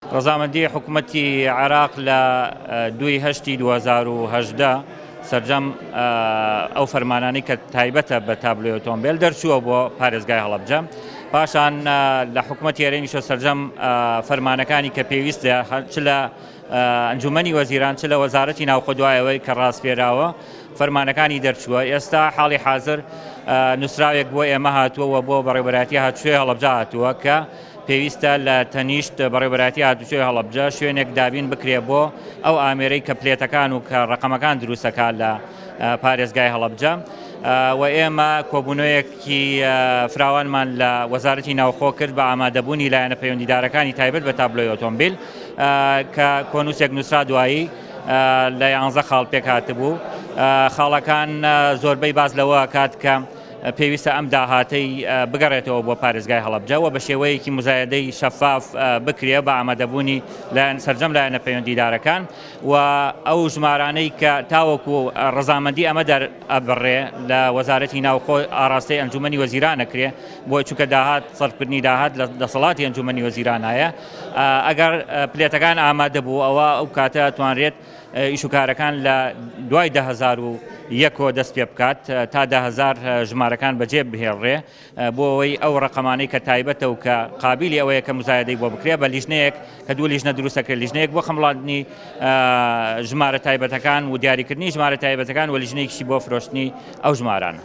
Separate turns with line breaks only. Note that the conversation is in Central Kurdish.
ڕەزامەندی حکوومەتی عێراق لە 2018 سەرجەم ئەو فەرمانانەی کە تایبەتە بە تابلۆی ئۆتۆمبیل دەرچووە بۆ پارێزگای هەڵەبجە. پاشان لە حکوومەتی هەرێمیشە سەرجەم فەرمانەکانی کە پێویستە چ لە ئەنجومەنی وەزیران چ لە وەزارەتی ناوخۆ دوایەوەی کە ڕاستپێراوە فەرمانەکانی دەرچووە. ئێستا حاڵی حاضر نووسراوێک بۆ ئێمە هاتووە بۆ بەڕێوەبەرایەتی هاتوچۆی هەڵەبجە هاتووە کە پێویستە لە تەنیشت بەڕێوەبەرایەتی هاتوچۆی هەڵەبجە شوێنێک دابین بکرێ بۆ ئەو ئامێرەی کە پلێتەکان و کە ڕقەمەکان دروستەکان لە پارێزگای هەڵەبجە. و ئێمە کۆبوونەوەیەکی فراوانمان لە وەزارەتی ناوخۆ کرد بە ئامادەبوونی لایەنە پەیوەندیدارەکانی تایبەت بە تابلۆی ئۆتۆمبیل کە کۆنووسێک نووسرا دوایی لە 11 خاڵ پێک هاتبوو. خاڵەکان زۆربەی باز لەوە کات کە پێویستە ئەم داهاتەی بگەڕێتەوە بۆ پارێزگای هەڵەبجە و بە شێوەیەکی مزایدەی شەفاف بکرێ بە ئامادەبوونی سەرجەم لایەنە پەیوەندیدارەکان و ئەو ژمارانەی کە تاوەکو ڕەزامەندی ئەمە دەرئەبڕێ لە وەزارەتی ناوخۆ ئاراستەی ئەنجومەنی وەزیرانەکرێ بۆ چونکە داهات سەرفکردنی داهات لە دەسەڵاتی ئەنجومەنی وەزیرانایە. ئەگەر پلێتەکان ئامادە بوو ئەوە ئەو کاتە توانرێت ئیشوکارەکان لە دوای 2001 دەست پێ بکات تا 10,000 ژمارەکان بەجێ بهێڵڕێ بۆ ئەوەی ئەو ڕقەمانەی کە تایبەتە و کە قابلی ئەوەیە کە مزایدەی بۆ بکرێ بە لیژنەیەک کە دوو لیژنە دروستەکرێت، لیژنەیەک بۆ خەمڵاندنی ژمارە تایبەتەکان و دیاریکردنی ژمارە تایبەتەکان و لیژنەیەکیشی بۆ فرۆشتنی ئەو ژمارانە.